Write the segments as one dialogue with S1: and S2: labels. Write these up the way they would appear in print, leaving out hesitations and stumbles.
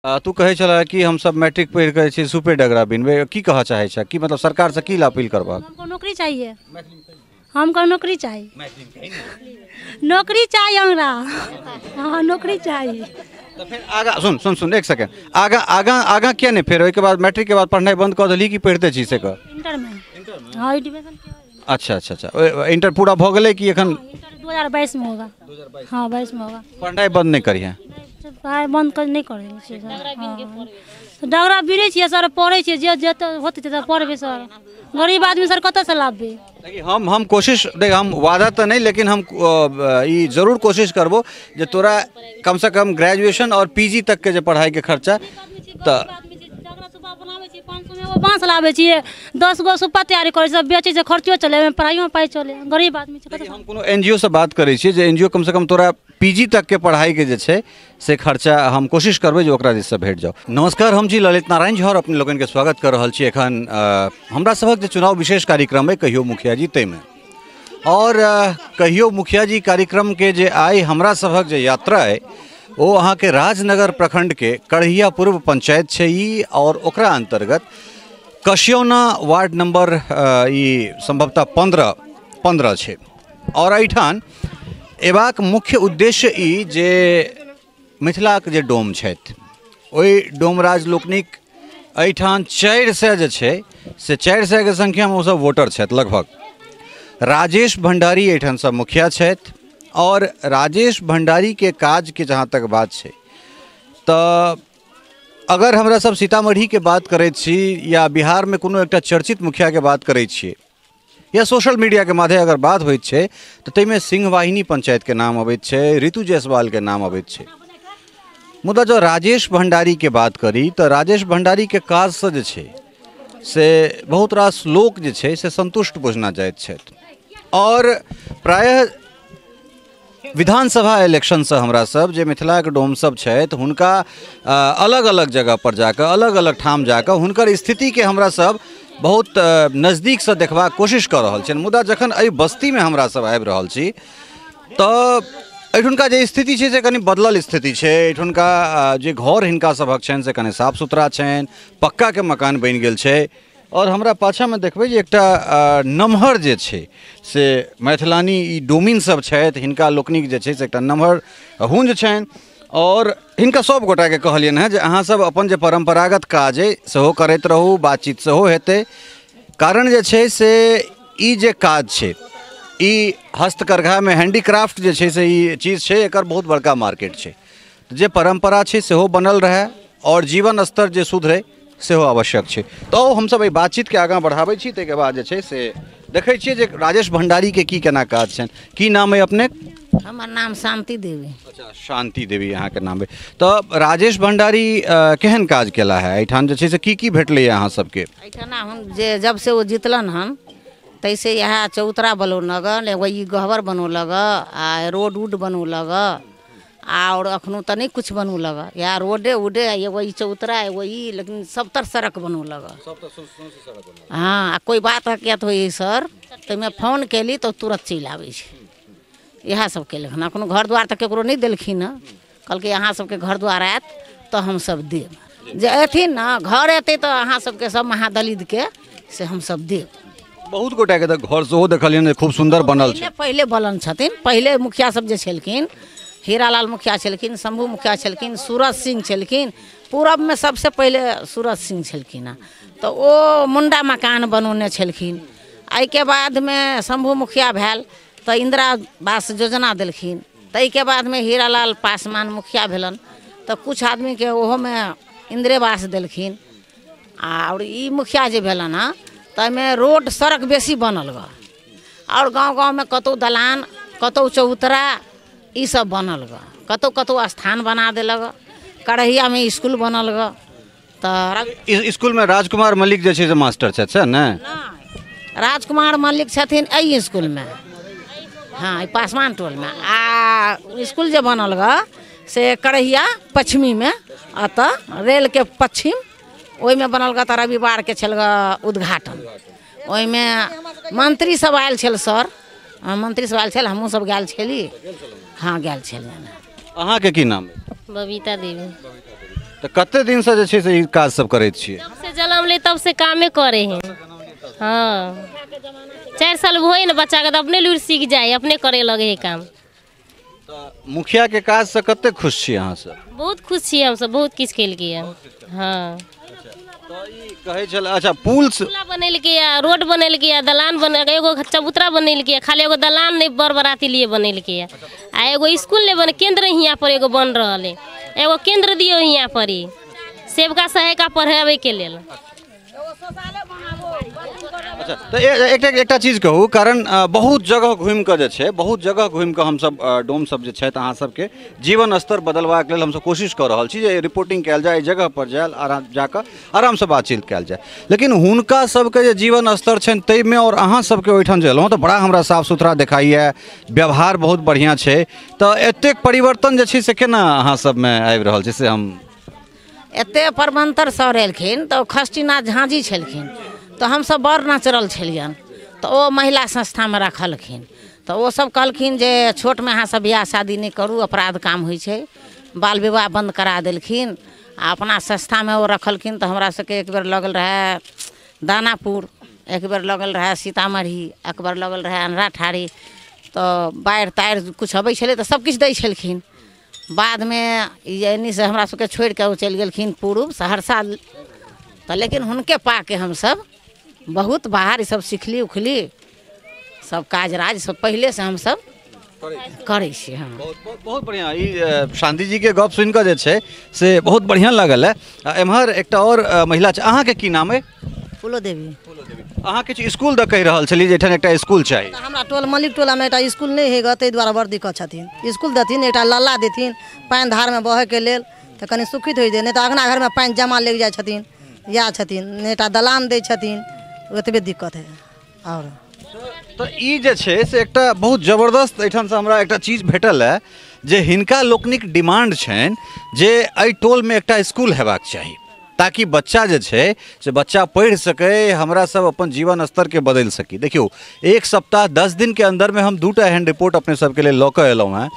S1: तू कहे चला कि हम सब मैट्रिक पढ़ कर छी सुपे डगरा बिनबे की कह चाहे छ कि मतलब सरकार से की अपील करबा?
S2: हमको नौकरी चाहिए, हमको नौकरी चाहिए, नौकरी चाहिए हमरा। हाँ नौकरी चाहिए।
S1: तो फिर आगा सुन सुन सुन एक सेकंड, आगा आगा आगा क्या नहीं फिर के बाद मैट्रिक के बाद पढ़ाई बंद कर दिली कि पढ़ते छी से कर?
S2: इंटर में। हाँ एडमिशन।
S1: अच्छा अच्छा अच्छा, इंटर पूरा भ गेलै कि एखन?
S2: इंटर 2022 में होगा। हाँ 22 में होगा।
S1: पढ़ाई बंद नहीं करी है?
S2: पढ़ाई बंद कर नहीं करेंगे सर। डगरा बिनै छियै सर, पढ़ै छियै जे जे होतै तऽ पढ़बै सर। गरीब आदमी सर कतऽ से लाबबै?
S1: देखिए हम कोशिश देख, हम वादा तो नहीं लेकिन हम ई जरूर कोशिश करबो जे तोरा कम से कम ग्रेजुएशन और पीजी तक के जे पढ़ाई के खर्चा तो
S2: बाँस लाबै छियै, 10 गो सुप्पा तैयारी करै छै, बेचै छै, खर्चो चले, पढ़ाइयो में पाई चले। गरीब आदमी छै
S1: हम कोनो एनजीओ से बात करै छियै जे एनजीओ कम से कम तोरा पीजी तक के पढ़ाई के जे छै से खर्चा हम कोशिश करबै जे ओकरा दिस से भेट जाओ। नमस्कार, हम जी ललित नारायण झा और अपने लोगन के स्वागत कर रहल छी एखन हमरा सबक जे चुनाव विशेष कार्यक्रम है कहियो मुखिया जी तै में। और कहियो मुखिया जी कार्यक्रम के जे आइ हमरा सबक जे यात्रा है वो अहाँ के राजनगर प्रखंड के कढ़िया पूर्व पंचायत छै ई, और ओकरा अंतर्गत कशियौना वार्ड नंबर ई संभवतः 15 छै। और एहिठाम एबाक मुख्य उद्देश्य ई जे मिथिलाक जे डोम छथि ओहि डोमराज लोकनिक एहिठाम 400 जे छै से 400 के संख्या में वो सब वोटर छथि लगभग। राजेश भंडारी एहिठाम सब मुखिया छथि, और राजेश भंडारी के काज के जहाँ तक बात है तो अगर हमरा सब सीतामढ़ी के बात करै छी या बिहार में कोनो एकटा चर्चित मुखिया के बात करै छियै या सोशल मीडिया के माध्यम अगर बात होइत छै तो तैमे सिंहवाहिनी पंचायत के नाम अबैत छै, ऋतु जायसवाल के नाम अबैत छै। मुदा जो राजेश भंडारी के बात करी तो राजेश भंडारी के काज से जे छै से बहुत रास लोक जे छै से संतुष्ट बुझना जाइत छथि। और प्रायः विधानसभा इलेक्शन से हमरा सब जे मिथिला के डोम सब छथि हुनका अलग अलग जगह पर जाकर अलग अलग ठाम जाकर हुनकर स्थिति के हमरा सब बहुत नज़दीक से देखबाक कोशिश कर रहल छी। मुदा जखन एहि बस्ती में हमरा सब आबि रहल छी तो एहिठुनका जे स्थिति छै से कनि बदलल स्थिति छै। एहिठुनका जे घर हिनका सभक छनि से कनि साफ सुथरा छनि, पक्का के मकान बनि गेल छै। और हमरा पाछा में देखबै जे एकटा नमहर जे छै से मैथिलानी ई डोमिन सब छथि, हिनका लोकनिक जे छै से एकटा नमहर हुंज छनि। और हिनका सब गोटा के कहलियनि हैं जे अहाँ सब अपन जे परंपरागत काज है सेहो करैत रहू, बातचीत सेहो हेतै। कारण जे छै से ई जे काज छै ई हस्तकरघा में हैंडीक्राफ्ट जे छै से ई चीज छै, एकर बहुत बड़का मार्केट छै। जे परंपरा छै सेहो बनल रहे और जीवन स्तर जे सुधरे सेहो आवश्यक छै। तो हम सब एहि बातचीत के आगाँ बढ़ाबै छी, ताहिके बाद जे छै से देखै छियै जे राजेश भंडारी के की केना काज छनि। की नाम है अपने?
S3: हमर नाम शांति देवी।
S1: अच्छा, शांति देवी यहाँ के नाम है। तो राजेश भंडारी केहन काज केला है एहिठाम जे छै से की भेटलै अहाँ सबके?
S3: एहिठाम हम जे जब से वो जीतलन हन तैसे यहाँ चौतरा बनौलक, एगो ई गहबर बनौलक, आ रोड उड बनौलक, और अखनो तो नहीं कुछ बनौलक, या रोडे उडे एगो ई चौतरा एगो ई, लेकिन सब तर सड़क बनौलक। हाँ आ कोई बात हकियत हो सर तो मैं फोन कैली तो तुरंत चलि आबै छै। इएह सब केलक हन। अखनो घर द्वार तक केकरो नहीं देलखिन हँ, कहलकै अहाँ सबके घर द्वार आयत तो हम सब देब। जे अथिन ना घर एतै तो अहाँ सबके सब महादलित के से हम सब देब।
S1: बहुत गोटा के घर सेहो देखलियनि खूब सुंदर बनल छै।
S3: पहले बनल छथिन, पहले मुखिया सब जे छलखिन, हीरालाल मुखिया छलखिन, शंभू मुखिया छलखिन, सूरज सिंह छलखिन, पूरब में सबसे पहले सूरज सिंह छलखिन। तो वो मुंडा मकान बनौने छलखिन। एहिके बाद में शंभू मुखिया भेल तो इंदिरा आवास योजना देलखिन। ताहिके बाद में हीरालाल पासवान मुखिया भेलन तो कुछ आदमी के ओहो में इंदिरा आवास देलखिन। और ई मुखिया जे भेलन हँ तो में रोड सड़क बेसी बनल ग, और गांव गांव में कतौ दलान, कतौ चौतरा ई सब बनल ग, कतौ कतौ स्थान बना देलक। कढ़ैया में स्कूल बनल ग।
S1: तो स्कूल में राजकुमार मलिक जे छै से मास्टर छथि से ने?
S3: राजकुमार मलिक छथिन एहि स्कूल में, हाँ पासवान टोल में। आ स्कूल जे बनल ग से कढ़ैया पश्चिमी में, अतः रेल के पश्चिम ओहि में बनल ग। तो रविवार के छल उद्घाटन, ओहि में मंत्री सब आयल छल सर, मंत्री सब आयल छल, हमहूँ सब गेल छली। हाँ गेल छलियनि।
S1: अहाँ के की नाम?
S4: बबीता देवी।
S1: तो कते दिन से जे छै से ई काज सब करैत छियै?
S4: तब से जन्म ले तब से कामे करे हैं। हाँ 4 साल हुए ना बच्चा के तो अपने लूर सीख जाए, अपने करे लगे है काम।
S1: मुखिया के काज से कते खुश छी अहाँ सब?
S4: बहुत खुश छी हम सब, बहुत किछ केल के। हाँ
S1: तो ई कहै छल अच्छा पुल से
S4: पुला बनेल के, रोड बनेल के, दलान बने, एगो चबूतरा बनेल के, खाली एगो दलान नहीं बरबराती लिए बनेल के, आ एगो स्कूल नहीं बने, केंद्र यहाँ पर एगो बन रहा है, एगो केंद्र दियो यहाँ पर ही सेवका सहायिका पढ़ावे के लेल।
S1: अच्छा तो एकटा चीज कहू, कारण बहुत जगह घूम के जे छै, बहुत जगह घूम के हम सब डोम सब जे छै अहाँ सबके जीवन स्तर बदलबाक लेल हम सब कोशिश कर रहल छी जे रिपोर्टिंग कयल जाए, जगह पर जाए, जाकर आराम से बातचीत कयल जाए, लेकिन हुनका सबके जे जीवन स्तर छनि ताहिमे और अहाँ सबके ओहिठाम जे एलहुँ तऽ बड़ा हमरा साफ सुथरा देखाइए, व्यवहार बहुत बढ़िया छै। तऽ एतेक परिवर्तन जे छै से केना अहाँ सबमे आबि रहल छै से हम
S3: एते परमंतर सर एलखिन तऽ खस्टीनाथ झाँझी छलखिन, तो हम सब बड़ नचरल छलियन, तो ओ महिला संस्था में रखलखिन, तो वो सब कहलखिन जे छोट में अहाँ सब बियाह शादी नहीं करू, अपराध काम होइ छै, बाल विवाह बंद करा देलखिन। आ अपना संस्था में वो रखलखिन, तो हमरा सबके एक बेर लगल रहे दानापुर, एक बेर लगल रहे सीतामढ़ी, एक बेर लगल रहे अनरा ठारी, तो बाढ़ि ताढ़ि कुछ अबै छलै तऽ सब किछु दै छलखिन। बाद में एनी से हमरा सबके छोड़ के वो चलि गेलखिन पूर्व सहरसा, तो लेकिन हुनके पाके हम सब बहुत बाहर सब सिखली उखली, सब काज राज सब पहले से हम सब करै छी। हाँ
S1: बहुत बढ़िया। ई शांति जी के गप सुन के जे छै से बहुत बढ़िया लागल है। एम्हर एकटा और महिला छै, अहाँ के की नाम है?
S5: फूलो देवी।
S1: अहाँ किछु स्कूल द कहि रहल छली जे एठान एकटा स्कूल चाही।
S5: हमरा टोल मलिक टोला में एकटा स्कूल नहीं है, ताहि दुआरे बड़ दिक्कत छथिन। स्कूल देथिन, एकटा लल्ला देथिन पानि धार में बहे के लेल, तऽ कनि सुखित होइ छै, नहीं तऽ अगना घर में पानि जमा लग जाइ छथिन, या छथिन नहीं एकटा दलान दै छथिन, ओतबे दिक्कत है। और
S1: तो ई जे छै से एकटा बहुत जबरदस्त एठान से हमरा एकटा चीज भेटल है जे हिनका लोकनिक डिमांड छनि जे एहि टोल में एकटा स्कूल हेबाक चाही, ताकि बच्चा जे छै से बच्चा पढ़ि सके, हमरा सब अपन जीवन स्तर के बदल सकी। देखियो 1 सप्ताह 10 दिन के अंदर में हम 2टा एहन रिपोर्ट अपने सबके लिए लऽ कऽ एलहुँ हैं।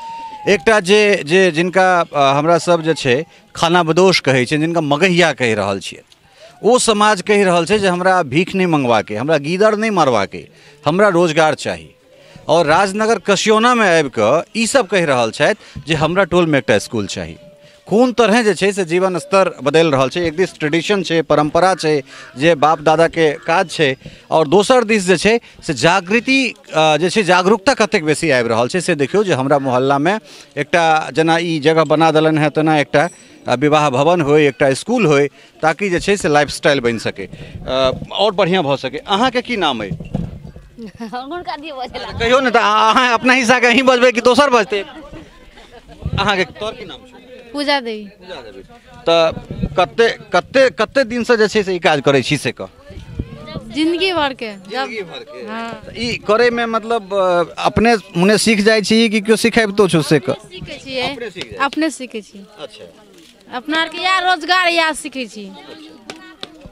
S1: एकटा जे जिनका हमरा सब जे छै खाना बदोश कहै छै, जिनका मगहिया कहि रहल छियै, ओ समाज कहि रहल छै जे हमरा भीख नहीं मंगवाके, हमरा गीदड़ नहीं मारवाके, हमरा रोजगार चाही। और राजनगर कसियौना में आबि कऽ ई सब कहि रहल छथि जे हमरा टोल में एकटा स्कूल चाही। कोन तरह जे छै से जीवन स्तर बदलि रहल छै, एक दिस ट्रेडिशन छै, परंपरा छै जे बाप दादा के काज छै, और दोसर दिस जे छै से जागृति जे छै, जागरूकता कतेक बेसी आबि रहल छै से देखियौ। जे हमरा मोहल्ला में एकटा जेना ई जगह बना देलन है, तेना एकटा विवाह भवन होय, एकटा स्कूल होय, ताकि जे छै से लाइफस्टाइल बनि सके और बढ़िया भऽ सके। अहाँ के की नाम है? कहियो ने, तऽ अहाँ अपना हिस्सा के अहीं बजबै कि दोसर बजतै? अहाँ के तोर की नाम छै?
S6: पूजा देवी।
S1: पूजा देवी। तऽ कते दिन से जे छै से ई काज करै छी से कह?
S6: जिंदगी भर के।
S1: जिंदगी भर के।
S6: हाँ।
S1: ई करे में मतलब अपने मुने सीख जाइ छी कि केओ सिखाबितो छौ से कह?
S6: सीखे छियै,
S1: अपने सीख जाइ छी?
S6: अपने सीखे छी।
S1: अच्छा।
S6: अपना के या रोजगार या सीखे छी।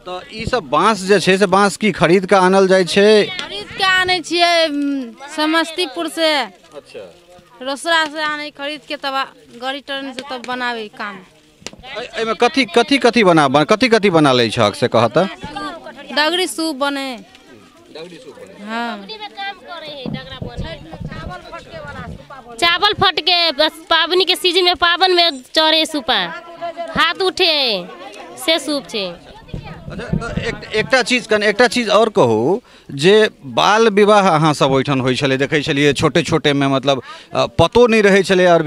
S1: तो ई सब बांस जे छै से बांस की खरीद के आनल जाइ छै?
S6: खरीद के आने छियै समस्तीपुर से।
S1: अच्छा।
S6: रोसड़ा से आने खरीद के, तब गाड़ी ट्रेन से तब बनावे काम।
S1: एमे कथी बना लै छक से कहत?
S6: डगरी सूप बने। हाँ।
S4: चावल फट के पावनी के सीजन में पावन में चढ़े सूपा, हाथ उठे से सूप छै।
S1: अच्छा, एकटा चीज और कहू जे बाल विवाह अहाँ सब ओहिठाम होइ छलै, देखै छलियै छोटे छोटे में, मतलब पतो नहीं रहे छलै और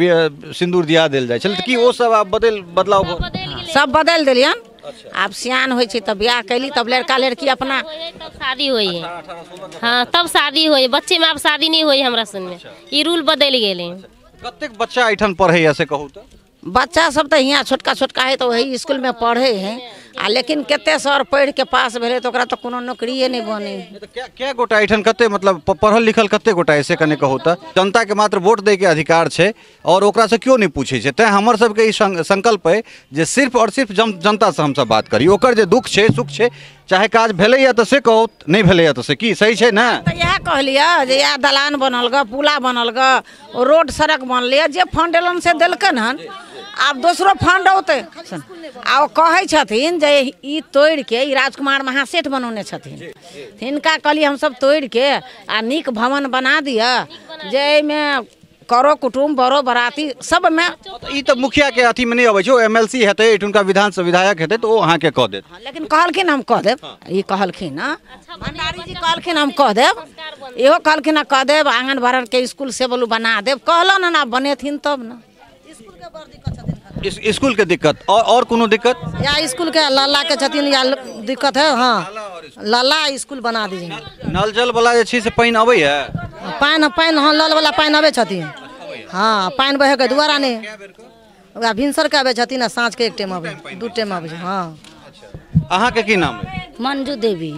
S1: सिंदूर दिया देल जाइ छलै, तऽ की ओ सब आब बदलाव
S3: सब बदल दिलियन। आब सियान होइ छै तब ब्याह कैली, तब लड़का लड़की अपना
S4: तब शादी होई है। हाँ तब शादी होई, बच्चे में अब शादी नहीं होई हमरा सन में, ई रूल बदल गेले।
S1: कतेक बच्चा एठान पढ़ैया से कहू तऽ?
S3: बच्चा सब तो यहाँ छोटका छोटका है तो वही स्कूल में पढ़े हैं, आ लेकिन केते सर पढ़ के पास भेले तो ओकरा तो कोनो नौकरिये नहीं बने।
S1: क्या गोटा एठान कते मतलब पढ़ल लिखल कते गोटा ऐसे कने कहू तऽ? जनता के मात्र वोट दे के अधिकार छै और ओकरा से क्यों नहीं पूछे छै? तैं हमर सबके ई संकल्प है जे सिर्फ और सिर्फ जनता से हम सब बात करी, ओकर जे दुख छै सुख छै, चाहे काज भेलैया तऽ से कहू, नहीं भेलैया तऽ से की सही छै ना?
S3: तो यह कहलिए जे यह दलान बनल ग, पुला बनल ग, रोड सड़क बनल, जे फंड एलन से देलकन हन, आब दोसरो फंड औते आ कहे छथिन जे ई तोड़ के ई राजकुमार महासेठ बनौने छथिन हिनका कहलिए हम सब तोड़ के आ नीक भवन बना दिया जे में करो कुटुम्ब बड़ो बराती सब में।
S1: ई तो मुखिया के अथी में नहीं अबै छै, एमएलसी हेतै एठुनका विधानसभा विधायक हेतै तो ओ अहाँ के कह देत।
S3: लेकिन कहलखिन हम कह देब, ई कहलखिन ना भंडारी जी कहलखिन हम कह देब, इहो कहलखिन कह देब आंगनबाड़ी के स्कूल से बोलू बना देब, कहलन ना बनेथिन तब ना।
S1: स्कूल के दिक्कत और कोनो दिक्कत
S5: या स्कूल के लल्ला के छथिन या दिक्कत है। हाँ लल्ला स्कूल बना दीजिए।
S1: नल जल वाला जे छै से पानी अबै है,
S5: पानी हाँ नल वाला पानी आबे छथिन। हाँ पानी बहे के दुआरा नहीं ओकरा भिनसर के आबे छथिन आ साँझ के एक टाइम आबे, दू टाइम आबे। हाँ
S1: अहाँ के की नाम है?
S7: मंजू देवी।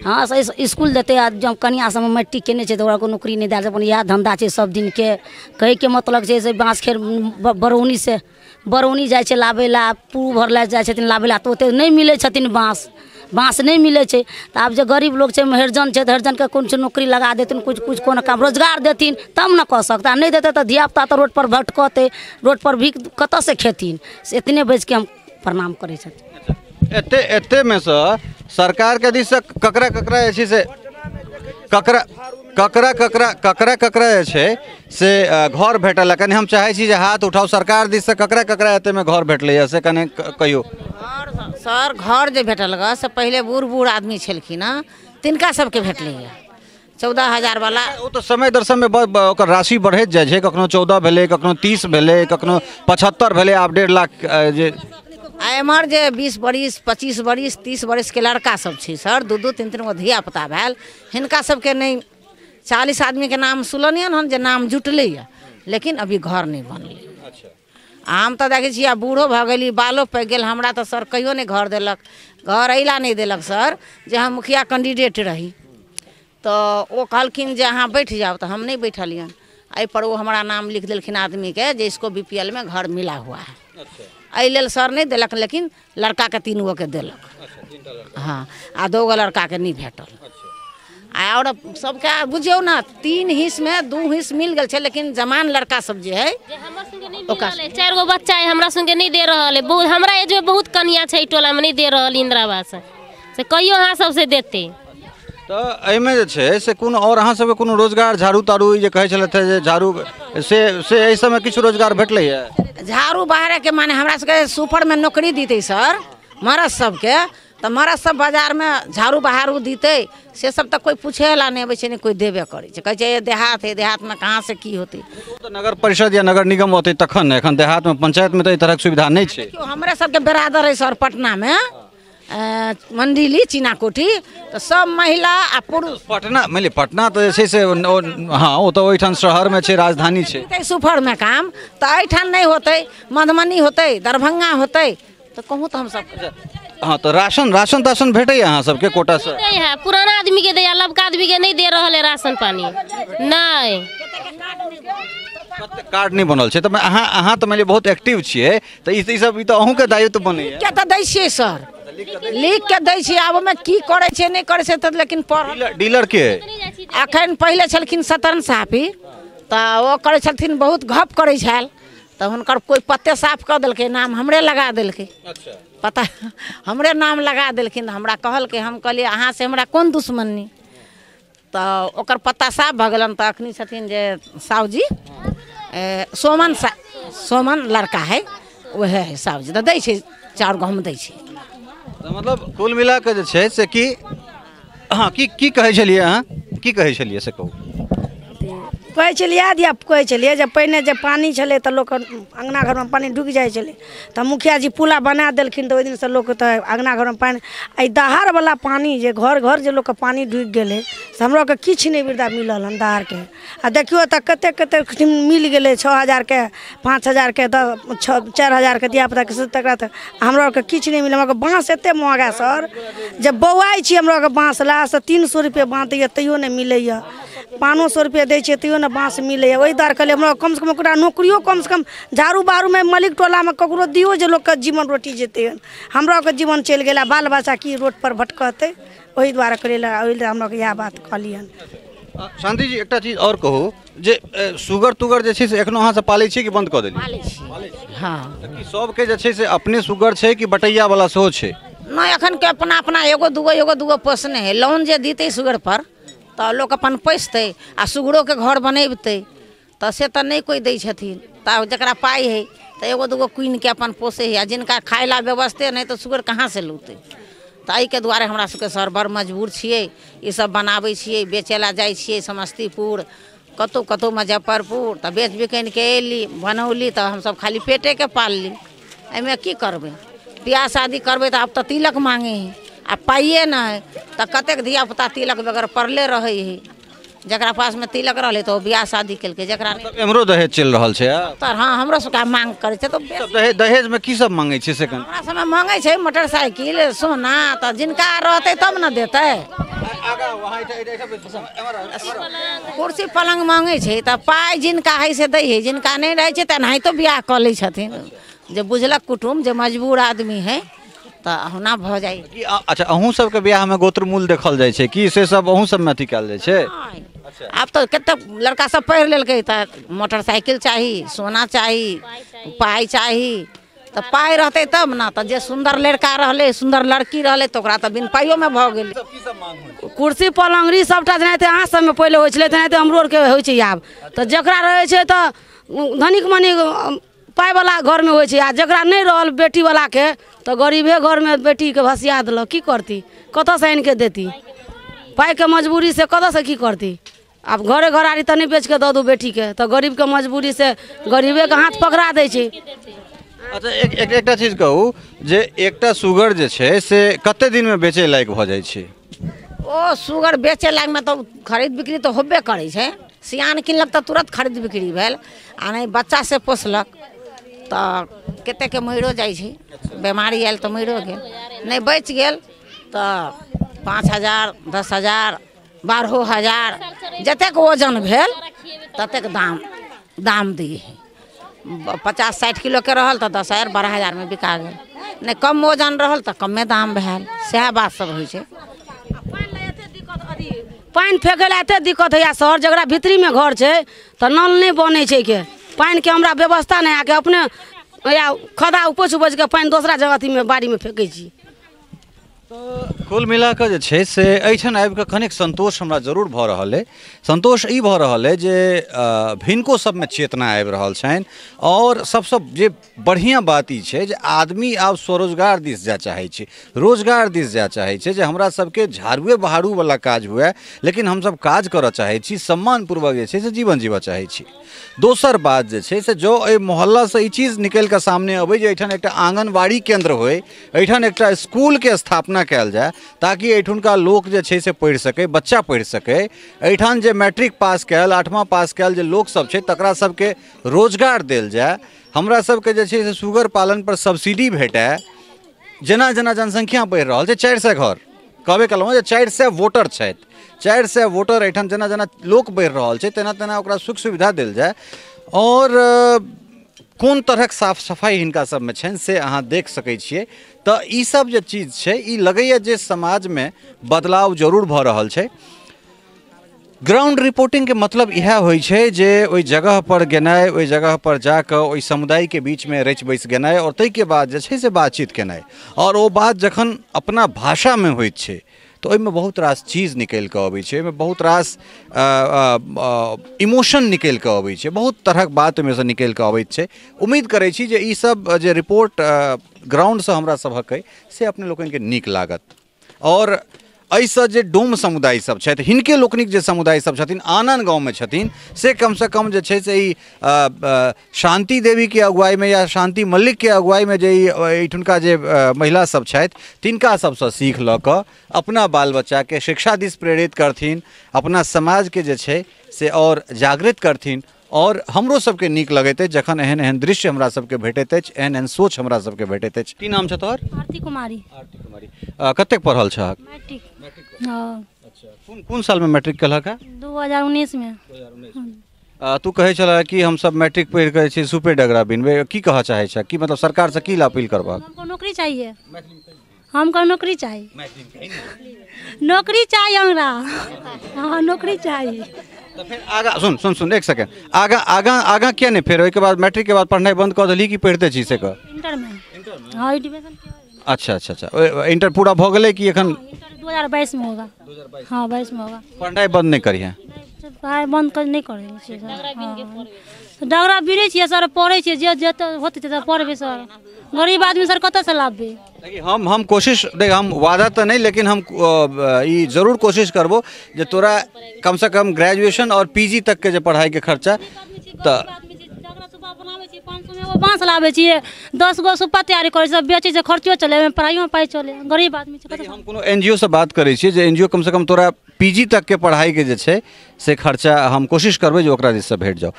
S7: हाँ स्कूल देते जब कनिया सब मैट्रिक केने छै तो ओकरा को नौकरी नहीं दे, अपन इएह धंधा छै सब दिन के। कहे के मतलब छै से बाँस खेर बरौनी से बरौनी जाइ छै लाबे ला, पूर भरला जाइ छथिन लाबे ला तो ओते नहीं मिले छथिन बाँस नहीं मिले छै। तो आब जो गरीब लोग छै मेहरजन छै तो हरजन के कुछ नौकरी लगा देथिन, कुछ कोनो काम रोजगार देथिन तब न कह सकता, नहीं देते तो धियापुता तो रोड पर भटकते, रोड पर भी कतऽ से खेथिन। से इतने बज के हम प्रणाम करे छथिन।
S1: एते में से सरकार के दिस से ककरा जे छै से ककरा जे छै से घर भेटल, कनी हम चाहे छी जे हाथ उठाओ सरकार दिस से ककरा एते में घर भेटलै से कने कहियो।
S3: सर घर जे भेटल ग से पहले बूढ़ आदमी छलखिन ना तिनका सबके भेटलै 14,000 वाला।
S1: ओ तो समय दर समय ओकर राशि बढ़ैत जाइ छै, कखनो 14 भेलै, कखनो 30 भेलै, कखनो 75 भेलै, आब 1.5 लाख जे
S3: एम्हर जे 20 बरिस 25 बरिस 30 बरिस के लड़का सब छै सर, 2 3 गो धिया पुता भेल, हिनका सबके नहीं 40 आदमी के नाम सुनलियन हन जे नाम जुटलै, लेकिन अभी घर नहीं बनलै। हम तो देखे छी बूढ़ो भ गई बालो पक गेल, हमरा तो सर कहियो नहीं घर देलक, घर अइला नहीं देलक सर जे हम मुखिया कैंडिडेट रही तो वो कहलखिन जे अहाँ बैठ जाओ, तो हम नहीं बैठलियन। एहि पर वो हमारा नाम लिख दिलखिन आदमी के जे इसको बीपीएल में घर मिला हुआ है। एहि लेल सर नहीं दिलक, लेकिन लड़का के 3 गो के दिलक। हाँ आ 2 गो लड़का के नहीं भेटल। और सबके बुझियो ना 3 हिस्स में 2 हिस्स मिल गल छै, लेकिन जमान लड़का सब जे है
S4: 4 गो बच्चा है हमरा संगे नहीं दे रहल है। बहुत हमरा एज में बहुत कनिया छै टोला में नहीं दे रहल इंदिरा आवास से कहियो अहाँ सबसे देते।
S1: तो एहिमे जे छै से कोनो और अहाँ सबके कोनो रोजगार झाड़ू तारू जे कहै छलथि जे झाड़ू से एहि समय किछु रोजगार भेटलै है?
S3: झाड़ू बहारे के माने हमरा सबके सुपर में नौकरी दीते सर मरद सबके, तो मरद सब बाजार में झाड़ू बहारू दीते से सब तो कोई पूछे ला नहीं अबै छै, नहीं कोई देबे करे छै, कहै छै देहात है, देहात में कहाँ से की होते।
S1: तो नगर परिषद या नगर निगम होते तखन, एखन देहात में पंचायत में तो एहि तरहक सुविधा नहीं छै।
S3: हमरे सबके बेरादर है सर पटना में मंडली चीना कोठी, तो सब महिला आ पुरुष
S1: पटना मानि पटना तो जे छै से हाँ ओ तो ओहिठाम शहर में छै, राजधानी छै।
S3: सुपर में काम तो एहिठाम नहीं होते, मधुबनी होते, दरभंगा होते, तो कहूँ तो हम सब।
S1: हाँ तो राशन ताशन भेटै अहाँ सबके कोटा से?
S4: है पुराना आदमी के दैया, लबका आदमी के नहीं दे रहल है राशन पानी नहीं।
S1: कार्ड नहीं बनल छै, तो अहाँ तो मानि बहुत एक्टिव छियै, तो ई सब तो अहूँ के दायित्व बनैया।
S3: क्या तो दै छियै सर, लिख के दै छियै, आब में की करे छै नहीं करे छै तो, लेकिन
S1: डीलर के
S3: अखन पहले छलखिन सतरन साहबी तो वो करे छलखिन बहुत घप करे छल, तो हुनकर कोई पत्ते साफ कर देलकै, नाम हमरे लगा देलकै। पता हमरे नाम लगा देलखिन, हमरा कहलकै, हम कहलिए अहाँ से हमरा कोन दुश्मनी, तो ओकर पत्ता साफ भ गेलन। तो अखनी छथिन जे साहू जी सोमन लड़का है वह है साहू जी, तो दै छै 4 गहूम दै छै।
S1: तो मतलब कुल मिला के जे छै से कि हाँ की कहै छलियै अहाँ, की कहै छलियै से कहू।
S8: कहै छलियै धिया कहै छलियै जे पहिने जे पानी छलै तऽ लोक अँगना घरमे पानी ढुकि जाइ छलै, तऽ मुखिया जी पुला बना देलखिन, तऽ ओहि दिनसँ लोक तऽ अँगना घरमे पानी एहि दहारवला पानी जे घर घर जे लोकके पानी ढुकि गेलै से हमराके किछु नहि वृद्धा मिलल हन दहारके। आ देखियौ तऽ कतेक मिल गेलै 6,000 के 5,000 के 4,000 के धियापुताके से तकरा तऽ हमराके किछु नहि मिलल। हमराके बाँस एतेक महगा सर जे बौआइ छी हमराके बाँस ला से 300 रुपैए बाँस दैए तैयो नहि मिलैए, 500 रुपैए दै छियै तैयो ने बाँस मिलैए। ओहि दुआरे कहलिए हमरा कमसँ कम ओकरा नौकरियो कमसँ कम झाड़ू बहारूमे मलिक टोलामे ककरो दियौ जे लोकके जीवन रोटी जेतै, हमराके जीवन चलि गेल, बाल बच्चा की रोड पर भटकतै, ओहि दुआरे कहलिए ओहि हमरा इएह बात कहलियनि।
S1: शांति जी एकटा चीज और कहू जे सुगर तुगर जे छै से एखनो अहाँ से पालै छी कि बंद कऽ देली?
S3: पालै छी। हाँ
S1: कि सबके जे छै से अपने सुगर छै कि बटैया वाला सेहो छै?
S3: नहीं अखन के अपना अपना एगो दूगो पोसने है। लोन जे दीते सुगर पर तो लोग अपन पैसते आ सुगरो के घर बनेबते तो से तो नहीं कोई दै छथिन। तो जकरा पाई है तो एगो दूगो कीन के अपन पोसे है। जिनका खाए ला व्यवस्थे नहीं तो सुगर कहाँ से लूते। तो एहि के दुआरे हमरा सबके सर बड़ मजबूर छियै। ई सब बनाबै छियै, बेचे ला जाइ छियै समस्तीपुर, कतौ कतौ मुजफ्फरपुर। तो बेच बिकन के एली बनौली तो हम सब खाली पेटे के पालली। एहिमे की करबै? ब्याह शादी करबै तो अब तो तिलक मांगे है, आ पाइए न है तो कतेक धिया पुता तिलक बगैर पड़ले रहे है। जकरा पास में तिलक रहले तो ब्याह शादी केलकै, जकरा नहीं
S1: एमरो दहेज चल रहल छै?
S3: तर हाँ हमरो सबके मांग करे छै। तो
S1: दहेज में की सब मांगे छै से कन?
S3: हमरा समय मांगे छै मोटरसाइकिल सोना। तो जिनका रहते तब न देते। कुर्सी पलंग मांगे छै तो पाई जिनका है से दै है, जिनका नहीं रहे छै तेनाही तो ब्याह कऽ लै छथिन। जे बुझलक कुटुम जे मजबूर आदमी है तो होना भ जाए।
S1: अच्छा अहूँ सबके ब्याह में गोत्र मूल देखल जाइ छै कि से सब अहूँ सब में अथी कयल जाइ छै?
S3: आब तो कते लड़का सब पढ़ लेलकै तो मोटरसाइकिल चाही, सोना चाही, पाई चाही। तो पाई रहते तब ना। तो जे सुंदर लड़का रहले, सुंदर लड़की रहले तो ओकरा तो बिन पाइयो में भ गेलै।
S8: कुर्सी पलंगरी सबटा जेनाहिते अहाँ सबमे पहिले होइ छलै तेनाहिते हमरो आरके होइ छै आब। तो जकरा रहै छै तो धनिक मनिक पाई वाला घर में होइ छै, आ जकरा नहीं रहल बेटी वाला के तो गरीबे घर में बेटी के भसिया देलक। की करती? कतऽ से आनि के देती? पाई के मजबूरी से कतऽ से की करती? अब घरे घरारी तो नहीं बेच के दऽ दू बेटी के, तो गरीब के मजबूरी से गरीबे के हाथ पकड़ा दै छै।
S1: अच्छा एकटा चीज कहू जे एकटा सुगर जे छै से कते दिन में बेचे लायक भ जाइ छै?
S3: ओ सुगर बेचे लायक में तो खरीद बिक्री तो होबे करे छै। सियान किनलक तो तुरंत खरीद बिक्री भेल, आ नहीं बच्चा से पोसलक तो कते के मरियो जाइ छै। बीमारी आयल तो मरियो गेल, नहीं बच गेल तो 5,000 10,000 12,000 जतेक वजन भेल ततेक दाम दी। 50-60 किलो के रहल तो 10,000 12,000 में बिका गेल। नहीं कम वजन रहल तो कमे दाम भेल। सएह बात सब होइ छै।
S8: पानि फेंकै ला एते दिक्कत है शहर। जकरा भीतरी में घर छै तो नल नहीं बने छै के पानि के हमरा व्यवस्था नहीं आके अपने या खदा उपज के पानि दोसरा जगह अथी में बाड़ी में फेंकै छी।
S1: कुल मिला कऽ जे छै से एहिठाम आबि कऽ कनेक संतोष हमरा जरूर भऽ रहल अइ। संतोष ई भऽ रहल अइ जे भिनको सबमे चेतना आबि रहल छनि। और सबसँ जे बढ़िआँ बात ई छै जे आदमी आब स्वरोजगार दिस जाय चाहै छै, रोजगार दिस जाय चाहै छै। जे हमरा सबके झाड़ुए बहारूवला काज हुए, लेकिन हमसब काज करऽ चाहै छी, सम्मानपूर्वक जे छै से जीवन जीवऽ चाहै छी। दोसर बात जे छै से जो एहि मोहल्लासँ ई चीज निकलि कऽ सामने अबै जे एहिठाम एकटा आंगनबाड़ी केन्द्र होय, एहिठाम एकटा स्कूलके स्थापना कयल जाय ताकि एहिठुनका लोक जे छै से पढ़ि सकै, बच्चा पढ़ि सकै। एहिठाम जे मैट्रिक पास कयल, 8वां पास कयल जे लोकसब छै तकरा सबके रोजगार देल जाय। हमरा सबके जे छै से सुगर पालन पर सब्सिडी भेटय। जेना जेना जनसंख्या बढ़ि रहल छै, 400 घर कहबे केलहुँ जे 400 वोटर छथि, 400 वोटर एहिठाम जेना जेना लोक बढ़ि रहल छै तेना तेना ओकरा सुख सुविधा देल जाय। और कोन तरहक साफ सफाई हिनका सबमे छनि से अहाँ देख सकै छियै। तऽ ई सब जे चीज छै ई लगैए जे समाजमे बदलाव जरूर भऽ रहल छै। ग्राउंड रिपोर्टिंग के मतलब इएह होइ छै जे ओहि जगह पर गेनाइ, ओहि जगह पर जाकऽ ओहि समुदाय के बीच में रचि बसि गेनाइ और ताहिके बाद जे छै से बातचीत केनाइ। और ओ बात जखन अपना भाषा में होइत छै तो ओहिमे बहुत रास चीज निकलि कऽ अबै छै, ओहिमे बहुत रास इमोशन निकलि कऽ अबै छै, बहुत तरहक बात ओहिमे सँ निकलि कऽ अबैत छै। उम्मीद करै छी जे ई सब जे रिपोर्ट ग्राउंडसँ हमरा सभक अइ से अपने लोकनिके नीक लागत। और एहिसँ जे डोम समुदाय सब छथि, हिनके लोकनिक जे समुदाय सब छथिन आन आन गाँवमे छथिन, से कमसँ कम जे छै से ई शांति देवीके अगुवाईमे या शांति मल्लिकके अगुवाईमे जे एहिठुनका जे महिला सब छथि तिनका सबसँ सीख लऽ कऽ अपना बाल बच्चाके शिक्षा दिस प्रेरित करथिन, अपना समाजके जे छै से और जागृत करथिन। और हमरो सबके नीक लगैत अछि जखन एहन एहन दृश्य हमरा सबके भेटैत अछि, एहन एहन सोच हमरा सबके भेटैत अछि। की नाम छै तोहर?
S2: आरती कुमारी।
S1: आरती कुमारी। कतेक पढ़ल छहक?
S2: मैट्रिक। हाँ।
S1: अच्छा, कोन साल में मैट्रिक केलहक है?
S2: 2019 में।
S1: तू कहे छला कि हम सब मैट्रिक पढ़ के छी सुपर डगरा बिनबे, की कहऽ चाहे छ? की मतलब सरकार से की अपील करबा?
S2: हमको नौकरी चाहिए। हमको नौकरी चाहिए, नौकरी चाहिए हमरा। हाँ नौकरी चाहिए।
S1: तो फिर आगा सुन एक सेकंड, आगा क्या नहीं फिर के बाद मैट्रिक के बाद पढ़ाई बंद कर दिली कि पढ़ते छी से कर
S2: इंटर में। हाँ एडमिशन।
S1: अच्छा इंटर पूरा भ गए कि एखन
S2: 2022 में होगा। हाँ 22 में होगा।
S1: पढ़ाई बंद नहीं करी है?
S2: पढ़ाई बंद कर नहीं कर देंगे सर। डगरा बीरे छियै सर, पढ़े छियै जे जत होते तत पढ़बे सर। गरीब आदमी सर कत से लाभबे?
S1: देखिए हम कोशिश देख, हम वादा तो नहीं लेकिन हम ई जरूर कोशिश करबो जे तोरा कम से कम ग्रेजुएशन और पीजी तक के जे पढ़ाई के खर्चा तो
S2: बाँस लाबे छियै, 10 गो सुप्पा तैयारी करे सब बेचे छै, खर्चो चले, पढ़ाइयो में पाई चले। गरीब आदमी छै।
S1: हम कोनो एनजीओ से बात करे छियै जे एनजीओ कम से कम तोरा पीजी तक के पढ़ाई के जे छै से खर्चा हम कोशिश करबै जे ओकरा दिस से भेट जाओ।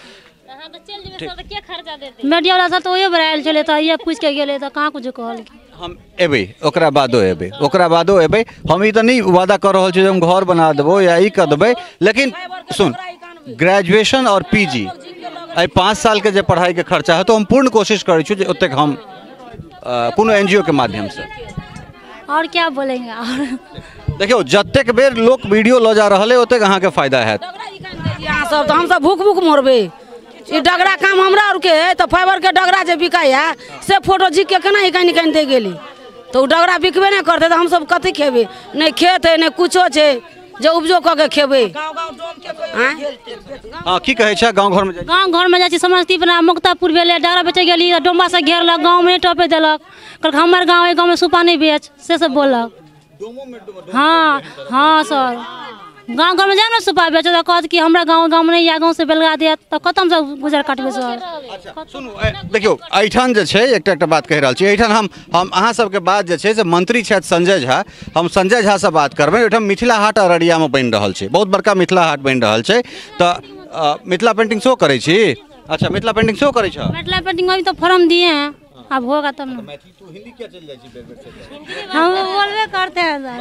S2: मीडिया वाला सब तो ओहे बरायल चले त ये पूछ के गेले त कहाँ कुछ कहल।
S1: हम एबै ओकरा बादो एबै। हम ई तो नहीं वादा कर रहल छी जे हम घर बना देबो या ई कर देबै, लेकिन सुन ग्रेजुएशन और पीजी 5 साल के जे पढ़ाई के खर्चा है तो हम पूर्ण कोशिश करै छी जे ओतेक हम कोनो एनजीओ के माध्यम से।
S2: और क्या बोलेंगे? और
S1: देखियो जतेक बेर लोग वीडियो ल जा रहल है ओतेक अहाँ के फायदा हैत।
S8: यहाँ सब तो हम सब भूख मरबे। ई डगरा काम हमरा और के है तो फाइबर के डगरा जे बिकाय है से फोटो जी के केना इकान दे गेली तो डगरा बिकबे नहीं करते तो हम सब कथी खेबे? नहीं खेत है नहीं कुछो छै जो उपजो क के खेबे।
S1: हां की कहै छै? गांव घर में
S2: जाइ छी, समस्तीपुर मुक्तापुर भेले, डगरा बेचे गेली डोंबा से घेरलक, गांव में टपे देलक, कहलक हमर गांव है, गांव में सुपा नहीं बेच, से सब बोलक। हाँ सर गांव घर में जाए ना सुपा बेचे तो कहत कि हमरा गांव में नहीं या गांव से बेलगा देत तो खत्म से गुजर काटबे सर।
S1: अच्छा सुनू देखियो एठान जे छै एकटा बात कह रहल छी, एठान हम अहाँ सबके बात जे छै से मंत्री छथि संजय झा, हम संजय झा से बात करबै। एठाम मिथिला हाट अररिया में बनि रहल छै, बहुत बड़का मिथिला हाट बनि रहल छै। तो मिथिला पेंटिंग शो करै छी? अच्छा मिथिला पेंटिंग शो करै छ?
S2: मिथिला पेंटिंग अभी तो फॉर्म दिए हैं, अब होगा तब ना।
S1: मैथिली तू हिंदी क्या चल जाई छी बेर से?
S2: हम बोलबे करते हैं सर,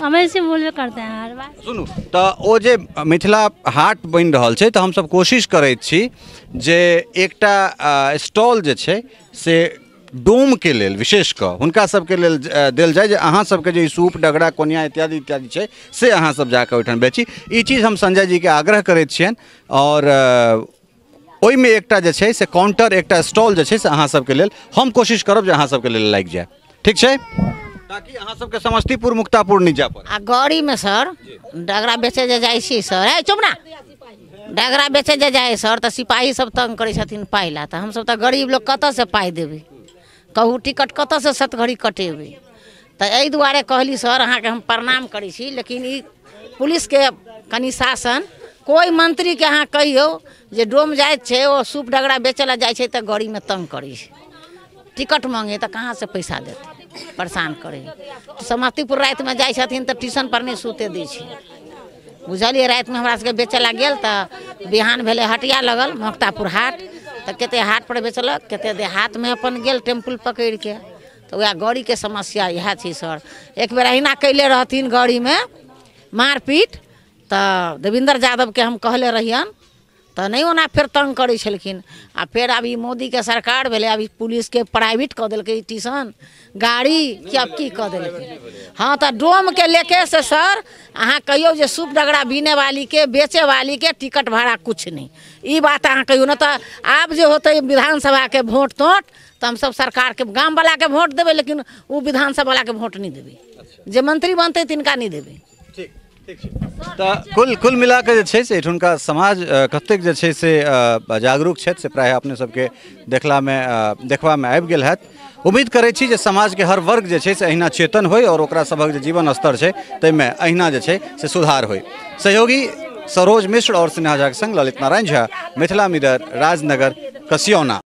S2: हम ऐसे बोलबे करते हैं हर बार।
S1: सुनू तो ओ जे मिथिला हाट बनि रहल छै तो हम सब कोशिश करैत छी जे एकटा स्टॉल जे छै से डोम के लेल विशेष क हुनका सबके लेल देल जाय जे अहाँ सबके जे सूप डगरा कोनिया इत्यादि छै से अहाँ सब जाके ओहिठाम बेची। ई चीज हम संजय जी के आग्रह करैत छियनि और ओहि में एकटा जे छै से काउंटर एकटा स्टॉल जे छै से अहाँ सबके लेल हम कोशिश करब जे अहाँ सबके लेल लागि जाय, ठीक छै? ताकि अहाँ सबके समस्तीपुर मुक्तापुर नहीं जा पड़े।
S3: आ गाड़ी में सर डगरा बेचे जे जाइ छी सर, है चुप ना, डगरा बेचे जे जाए सर तो सिपाही सब तंग करे छथिन पाई ला, तो हम सब तो गरीब लोग कत से पाई देबे, कहू टिकट कत से सतघड़ी कटेबे। तो एहि दुआरे कहली सर अहाँ के हम प्रणाम करै छी, लेकिन ई पुलिस के कनी शासन कोई मंत्री के अहाँ कहियो जे डोम जाए छे ओ सूप डगरा बेचे ला जाए छे तो गाड़ी में तंग करे छे, टिकट मांगे तो कहाँ से पैसा देते, परेशान करे। समस्तीपुर रात में जाए छथिन तो ट्यूशन पर नहीं सूते दै छै, बुझलिए? रात में हमरा सबके बेचे ला गेल तो बिहान भेले हटिया लगल मुक्तापुर हाट, तो कते हाट पर बेचलक, कते देहात में अपन गेल टेम्पल पकड़ के। तो वह गाड़ी के समस्या यह छै सर। एक बेर अहिना कैले रहथिन गाड़ी में मारपीट, तो देवेंद्र यादव के हम कहले रहियन तो नहीं ओना फिर तंग करे छलखिन। आ फिर अभी मोदी के सरकार भेले, अभी पुलिस के प्राइवेट कऽ देलकै स्टेशन गाड़ी कि अब की कऽ देलकै। हाँ तो डोम के लेके से सर अहाँ कहियो जे सूप डगरा बीने वाली के बेचे वाली के टिकट भाड़ा कुछ नहीं, ई बात अहाँ कहियो ना। तो आब जो होते विधानसभा के वोट तोट तो हम सब सरकार के गाँव वाला के वोट देवे, लेकिन वो विधानसभा वाला के वोट नहीं देवे, जे मंत्री बनते तिनका नहीं देवे।
S1: तो कुल मिला के जे छै से एठुनका समाज कतेक जे छै से जागरूक छथि से प्राय अपने सबके देखबा में आबि गेल हैत। उम्मीद करै छी जे समाज के हर वर्ग जे छै से अहिना चेतन होय और ओकरा सभक जे जीवन स्तर छै ताहिमे अहिना जे छै से सुधार होय। सहयोगी सरोज मिश्र और स्नेहा झा के संग ललित नारायण झा, मिथिला मिरर, राजनगर, कसियौना।